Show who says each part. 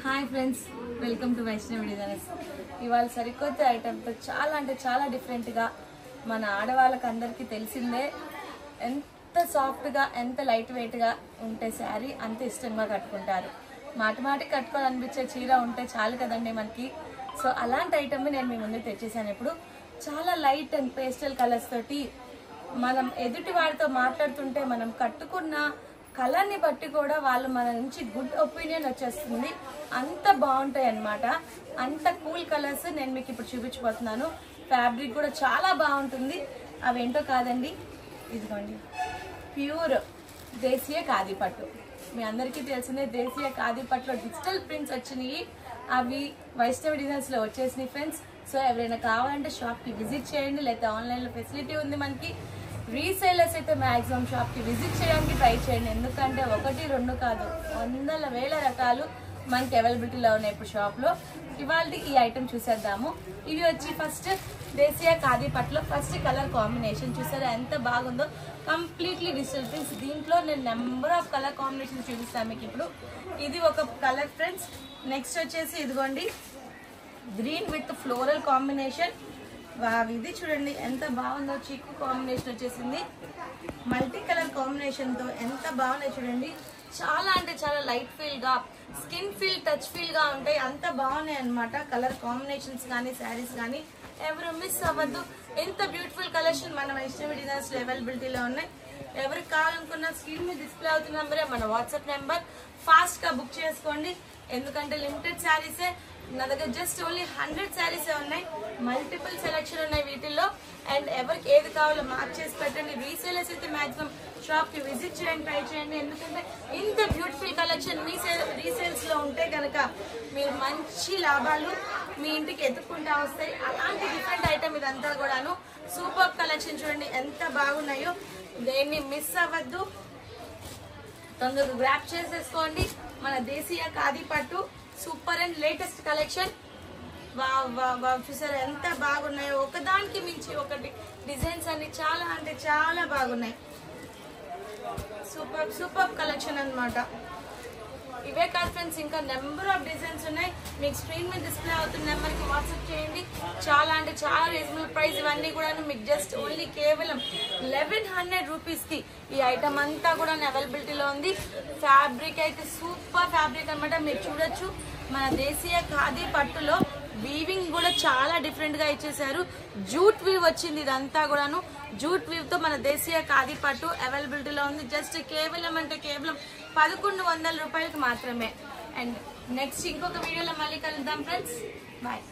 Speaker 1: Hi friends, welcome to Vaishnavi designers. ఇవాళ సరికొత్త ఐటెంతో చాలా అంటే చాలా డిఫరెంట్గా మన ఆడవాళ్ళకి అందరికీ తెలిసిందే. ఎంత సాఫ్ట్గా ఎంత లైట్ వెయిట్గా ఉంటే శారీ అంత ఇష్టంగా కట్టుకుంటారు. మాటిమాటికి కట్టుకోవాలనిపించే చీర ఉంటే చాలు కదండి మనకి. సో అలాంటి ఐటమ్ నేను మీ ముందు తెచ్చేసాను. ఇప్పుడు చాలా లైట్ అండ్ పేస్టల్ కలర్స్ తోటి మనం ఎదుటి వారితో మాట్లాడుతుంటే మనం కట్టుకున్న కలర్ని బట్టి కూడా వాళ్ళు మన నుంచి గుడ్ ఒపీనియన్ వచ్చేస్తుంది. అంత బాగుంటాయి అన్నమాట. అంత కూల్ కలర్స్ నేను మీకు ఇప్పుడు చూపించబోతున్నాను. ఫ్యాబ్రిక్ కూడా చాలా బాగుంటుంది. అవేంటో కాదండి, ఇదిగోండి ప్యూర్ దేశీయ ఖాదీ పట్టు. మీ అందరికీ తెలిసిందే, దేశీయ ఖాదీ పట్టులో డిజిటల్ ప్రింట్స్ వచ్చినాయి. అవి వైష్ణవి డిజైన్స్లో వచ్చేసినాయి ఫ్రెండ్స్. సో ఎవరైనా కావాలంటే షాప్కి విజిట్ చేయండి, లేకపోతే ఆన్లైన్లో ఫెసిలిటీ ఉంది మనకి. రీసేలర్స్ అయితే మ్యాక్సిమం షాప్కి విజిట్ చేయడానికి ట్రై చేయండి. ఎందుకంటే ఒకటి రెండు కాదు, వందల వేల రకాలు మనకి అవైలబిలిటీలో ఉన్నాయి ఇప్పుడు షాప్లో. ఇవాళ ఈ ఐటమ్ చూసేద్దాము. ఇవి వచ్చి ఫస్ట్ దేశీయ ఖాదీ పట్టులో ఫస్ట్ కలర్ కాంబినేషన్ చూసారా ఎంత బాగుందో. Completely digital prints. దీంట్లో నేను నెంబర్ ఆఫ్ కలర్ కాంబినేషన్ చూపిస్తాను మీకు ఇప్పుడు. ఇది ఒక కలర్ ఫ్రెండ్స్. నెక్స్ట్ వచ్చేసి ఇదిగోండి గ్రీన్ విత్ ఫ్లోరల్ కాంబినేషన్. ఇది చూడండి ఎంత బాగుందో. చీకు కాంబినేషన్ వచ్చేసింది. మల్టీ కలర్ కాంబినేషన్ తో ఎంత బాగున్నాయి చూడండి. చాలా అంటే చాలా లైట్ ఫీల్ గా, స్కిన్ ఫీల్, టచ్ ఫీల్ గా ఉంటాయి. అంత బాగున్నాయి అన్నమాట కలర్ కాంబినేషన్స్ కానీ శారీస్ కానీ. ఎవరు మిస్ అవ్వద్దు. ఎంత బ్యూటిఫుల్ కలెక్షన్ మన వైష్ణవి డిజైన్స్ అవైలబిలిటీలో ఉన్నాయి. ఎవరికి కావాలనుకున్న స్క్రీన్ మీద డిస్ప్లే అవుతున్న నెంబరే మన వాట్సాప్ నెంబర్. ఫాస్ట్ గా బుక్ చేసుకోండి. ఎందుకంటే లిమిటెడ్ శారీసే నా దగ్గర, జస్ట్ ఓన్లీ 100 శారీసే ఉన్నాయి. మల్టిపుల్ సెలెక్షన్ ఉన్నాయి వీటిల్లో. అండ్ ఎవరికి ఏది కావాలో మార్క్ చేసి పెట్టండి. రీసేలర్స్ అయితే మాక్సిమం షాప్ కి విజిట్ చేయండి, ట్రై చేయండి. ఎందుకంటే ఇంత బ్యూటిఫుల్ కలెక్షన్ మీ రీసేల్స్ లో ఉంటే కనుక మీరు మంచి లాభాలు మీ ఇంటికి ఎత్తుకుంటా వస్తాయి. అలాంటి డిఫరెంట్ ఐటమ్ ఇదంతా కూడాను. సూపర్ కలెక్షన్ చూడండి ఎంత బాగున్నాయో. దేన్ని మిస్ అవ్వద్దు, తొందరగా గ్రాప్ చేసేసుకోండి. మన దేశీయ ఖాదీ పట్టు సూపర్ అండ్ లేటెస్ట్ కలెక్షన్. చూసారా ఎంత బాగున్నాయో. ఒకదానికి మించి ఒకటి డిజైన్స్ అన్ని చాలా అంటే చాలా బాగున్నాయి. సూపర్ సూపర్ కలెక్షన్ అన్నమాట. ఇవే కాదు ఫ్రెండ్స్, ఇంకా నెంబర్ ఆఫ్ డిజైన్స్ ఉన్నాయి. మీకు స్క్రీన్ మీద డిస్ప్లే అవుతున్న నెంబర్కి వాట్సాప్ చేయండి. చాలా అంటే చాలా రీజనబుల్ ప్రైస్. ఇవన్నీ కూడా మీకు జస్ట్ ఓన్లీ కేవలం 1100 రూపీస్కి ఈ ఐటమ్ అంతా కూడా అవైలబిలిటీలో ఉంది. ఫ్యాబ్రిక్ అయితే సూపర్ ఫ్యాబ్రిక్ అనమాట. మీరు చూడొచ్చు మన దేశీయ ఖాదీ పట్టులో వీవింగ్ కూడా చాలా డిఫరెంట్ గా ఇచ్చేసారు. జూట్ వీవ్ వచ్చింది ఇదంతా కూడాను. జూట్ వీవ్ తో మన దేశీయ ఖాదీ పట్టు అవైలబిలిటీలో ఉంది. జస్ట్ కేవలం అంటే కేవలం 1100 రూపాయలకు మాత్రమే. అండ్ నెక్స్ట్ ఇంకొక వీడియోలో మళ్ళీ కలుద్దాం ఫ్రెండ్స్. బాయ్.